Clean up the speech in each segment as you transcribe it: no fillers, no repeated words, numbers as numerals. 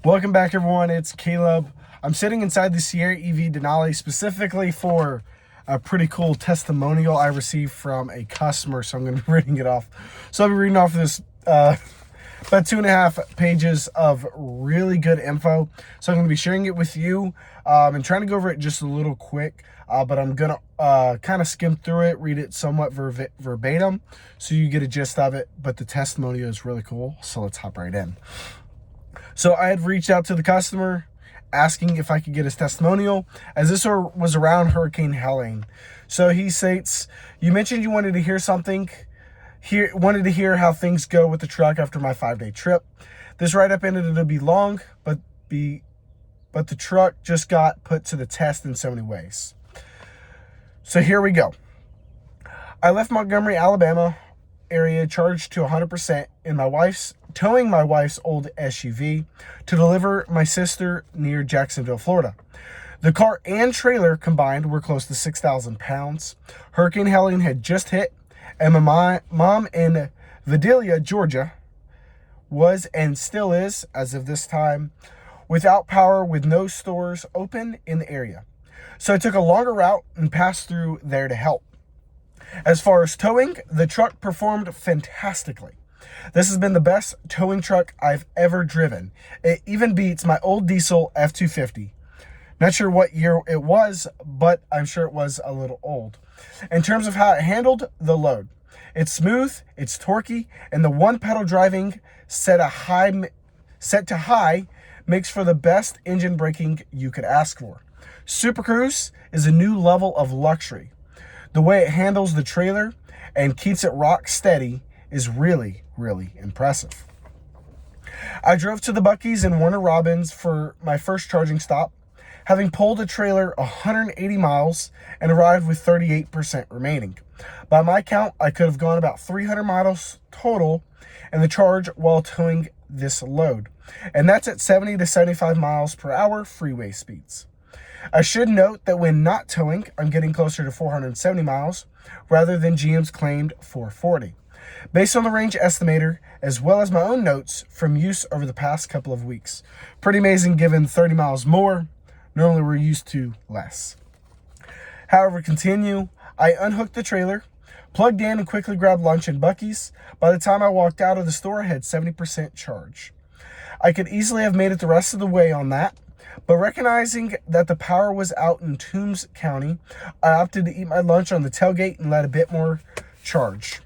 Welcome back, everyone. It's Caleb. I'm sitting inside the Sierra EV Denali specifically for a pretty cool testimonial I received from a customer, so I'm going to be reading it off. So I'll be reading off this about 2.5 pages of really good info. So I'm going to be sharing it with you and trying to go over it just a little quick, but I'm going to kind of skim through it, read it somewhat verbatim so you get a gist of it, but the testimonial is really cool, so let's hop right in. So I had reached out to the customer asking if I could get his testimonial, as this was around Hurricane Helene. So he states, you mentioned you wanted to hear something, wanted to hear how things go with the truck after my 5-day trip. This write-up ended to be long, but the truck just got put to the test in so many ways. So here we go. I left Montgomery, Alabama area charged to 100% in towing my wife's old SUV to deliver my sister near Jacksonville, Florida. The car and trailer combined were close to 6,000 pounds. Hurricane Helene had just hit, and my mom in Vidalia, Georgia, was and still is, as of this time, without power with no stores open in the area. So I took a longer route and passed through there to help. As far as towing, the truck performed fantastically. This has been the best towing truck I've ever driven. It even beats my old diesel F-250. Not sure what year it was, but I'm sure it was a little old. In terms of how it handled the load, it's smooth, it's torquey, and the one-pedal driving set to high makes for the best engine braking you could ask for. Super Cruise is a new level of luxury. The way it handles the trailer and keeps it rock steady is really, really impressive. I drove to the Buc-ee's in Warner Robins for my first charging stop, having pulled a trailer 180 miles and arrived with 38% remaining. By my count, I could have gone about 300 miles total in the charge while towing this load, and that's at 70 to 75 miles per hour freeway speeds. I should note that when not towing, I'm getting closer to 470 miles rather than GM's claimed 440. Based on the range estimator, as well as my own notes from use over the past couple of weeks. Pretty amazing given 30 miles more. Normally we're used to less. However, continue. I unhooked the trailer, plugged in and quickly grabbed lunch in Buc-ee's. By the time I walked out of the store, I had 70% charge. I could easily have made it the rest of the way on that, but recognizing that the power was out in Toombs County, I opted to eat my lunch on the tailgate and let a bit more charge.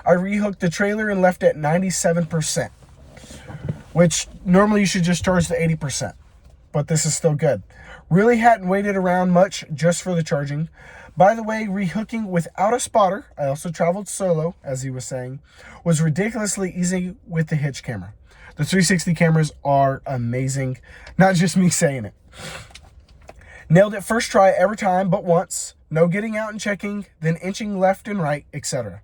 I rehooked the trailer and left at 97%, which normally you should just charge to 80%, but this is still good. Really hadn't waited around much just for the charging. By the way, rehooking without a spotter, I also traveled solo, as he was saying, was ridiculously easy with the hitch camera. The 360 cameras are amazing. Not just me saying it. Nailed it first try every time but once. No getting out and checking, then inching left and right, etc.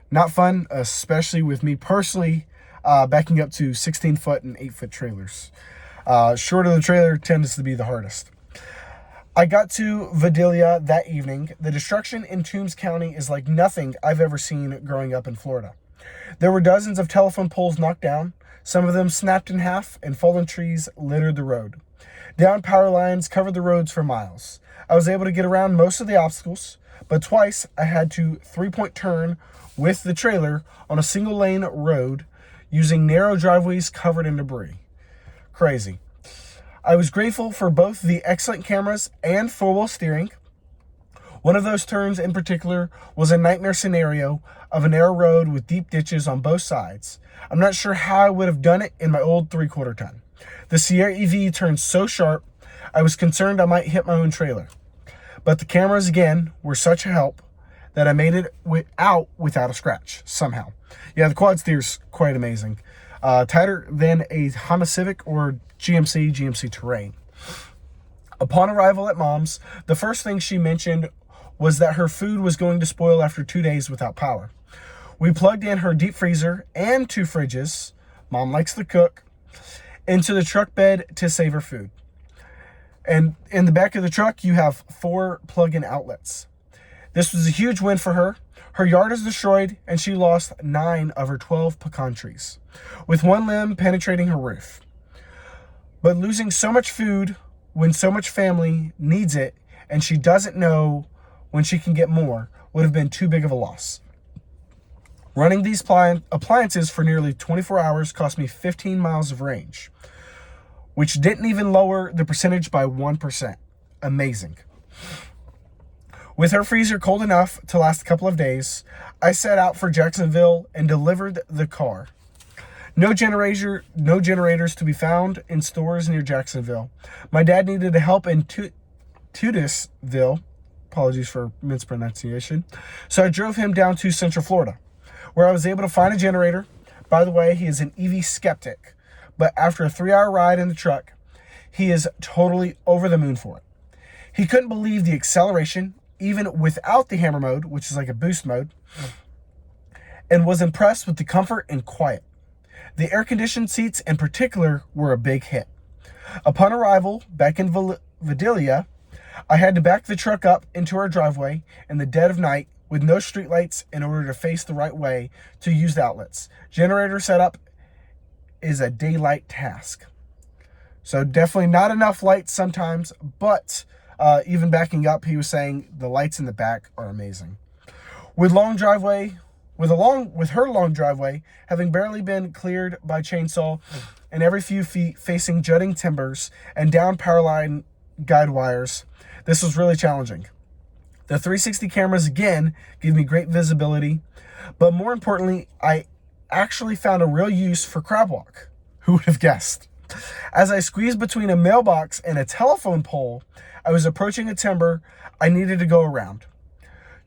Not fun, especially with me personally backing up to 16-foot and 8-foot trailers. Short of the trailer tends to be the hardest. I got to Vidalia that evening. The destruction in Toombs County is like nothing I've ever seen growing up in Florida. There were dozens of telephone poles knocked down. Some of them snapped in half, and fallen trees littered the road. Downed power lines covered the roads for miles. I was able to get around most of the obstacles, but twice I had to three-point turn with the trailer on a single-lane road using narrow driveways covered in debris. Crazy. I was grateful for both the excellent cameras and four-wheel steering. One of those turns in particular was a nightmare scenario of a narrow road with deep ditches on both sides. I'm not sure how I would have done it in my old 3/4 ton. The Sierra EV turned so sharp, I was concerned I might hit my own trailer. But the cameras, again, were such a help that I made it without a scratch, somehow. Yeah, the quad steer's quite amazing. Tighter than a Honda Civic or GMC Terrain. Upon arrival at Mom's, the first thing she mentioned was that her food was going to spoil after 2 days without power. We plugged in her deep freezer and 2 fridges, Mom likes to cook, into the truck bed to save her food. And in the back of the truck, you have 4 plug-in outlets. This was a huge win for her. Her yard is destroyed, and she lost 9 of her 12 pecan trees, with one limb penetrating her roof. But losing so much food when so much family needs it and she doesn't know when she can get more would have been too big of a loss. Running these appliances for nearly 24 hours cost me 15 miles of range, which didn't even lower the percentage by 1%. Amazing. With her freezer cold enough to last a couple of days, I set out for Jacksonville and delivered the car. No generators to be found in stores near Jacksonville. My dad needed help in Tudisville. Apologies for mispronunciation. So I drove him down to Central Florida, where I was able to find a generator. By the way, he is an EV skeptic, but after a 3-hour ride in the truck, he is totally over the moon for it. He couldn't believe the acceleration, even without the hammer mode, which is like a boost mode, and was impressed with the comfort and quiet. The air-conditioned seats in particular were a big hit. Upon arrival back in Vidalia, I had to back the truck up into our driveway in the dead of night with no streetlights in order to face the right way to use the outlets. Generator setup is a daylight task. So definitely not enough lights sometimes, but even backing up, he was saying the lights in the back are amazing. With her long driveway having barely been cleared by chainsaw and every few feet facing jutting timbers and down power line guide wires, this was really challenging. The 360 cameras again give me great visibility, but more importantly, I actually found a real use for crab walk. Who would have guessed? As I squeezed between a mailbox and a telephone pole, I was approaching a timber I needed to go around.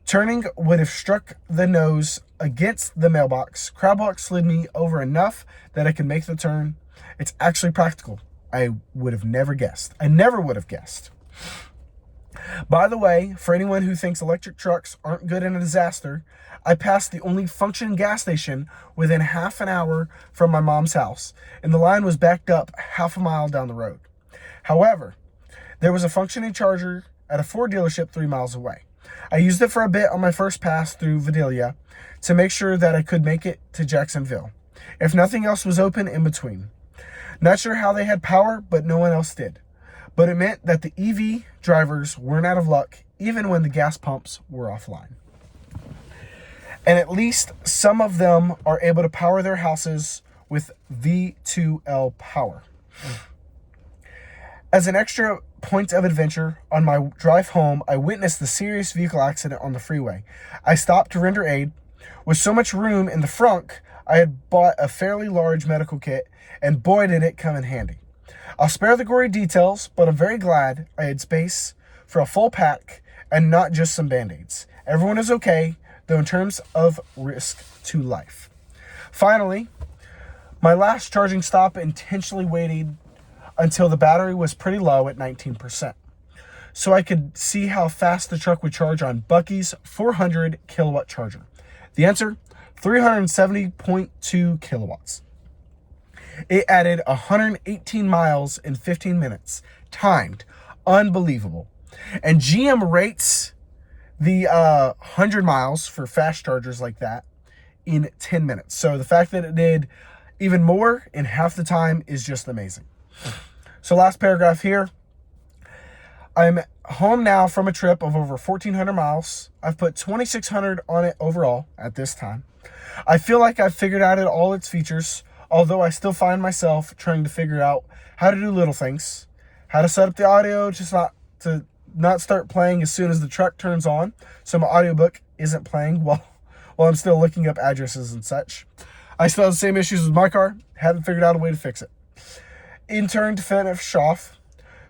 Turning would have struck the nose against the mailbox. Crab walk slid me over enough that I could make the turn. It's actually practical. I would have never guessed. I never would have guessed. By the way, for anyone who thinks electric trucks aren't good in a disaster, I passed the only functioning gas station within half an hour from my mom's house, and the line was backed up half a mile down the road. However, there was a functioning charger at a Ford dealership 3 miles away. I used it for a bit on my first pass through Vidalia to make sure that I could make it to Jacksonville, if nothing else was open in between. Not sure how they had power, but no one else did. But it meant that the EV drivers weren't out of luck, even when the gas pumps were offline. And at least some of them are able to power their houses with V2L power. As an extra point of adventure, on my drive home, I witnessed the serious vehicle accident on the freeway. I stopped to render aid. With so much room in the frunk, I had bought a fairly large medical kit, and boy did it come in handy. I'll spare the gory details, but I'm very glad I had space for a full pack and not just some Band-Aids. Everyone is okay, though in terms of risk to life. Finally, my last charging stop intentionally waited until the battery was pretty low at 19%, so I could see how fast the truck would charge on Bucky's 400 kilowatt charger. The answer, 370.2 kilowatts. It added 118 miles in 15 minutes. Timed. Unbelievable. And GM rates the 100 miles for fast chargers like that in 10 minutes. So the fact that it did even more in half the time is just amazing. So last paragraph here. I'm home now from a trip of over 1,400 miles. I've put 2,600 on it overall at this time. I feel like I've figured out all its features, although I still find myself trying to figure out how to do little things, how to set up the audio just not start playing as soon as the truck turns on, so my audiobook isn't playing while I'm still looking up addresses and such. I still have the same issues with my car, haven't figured out a way to fix it. In turn to finish off,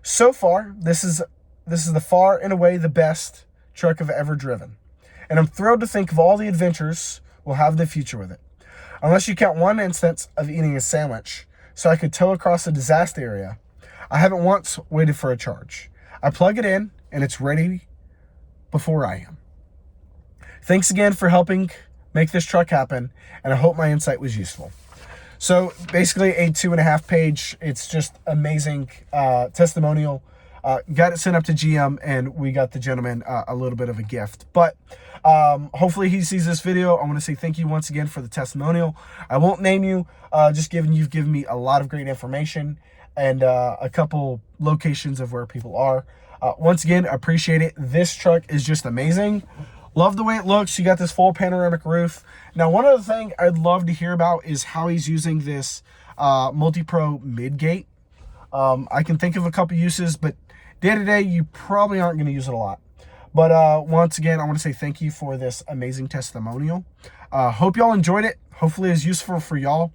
so far, this is the far and away the best truck I've ever driven. And I'm thrilled to think of all the adventures we'll have in the future with it. Unless you count one instance of eating a sandwich, so I could tow across a disaster area, I haven't once waited for a charge. I plug it in, and it's ready before I am. Thanks again for helping make this truck happen, and I hope my insight was useful. So basically a 2.5 page, it's just amazing testimonial. got it sent up to GM, and we got the gentleman a little bit of a gift. But hopefully he sees this video. I want to say thank you once again for the testimonial. I won't name you, you've given me a lot of great information and a couple locations of where people are. Once again, appreciate it. This truck is just amazing. Love the way it looks. You got this full panoramic roof. Now, one other thing I'd love to hear about is how he's using this multi-pro mid-gate. I can think of a couple uses, but day-to-day, you probably aren't going to use it a lot. But once again, I want to say thank you for this amazing testimonial. Hope y'all enjoyed it. Hopefully it's useful for y'all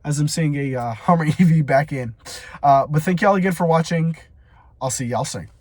as I'm seeing a Hummer EV back in. But thank y'all again for watching. I'll see y'all soon.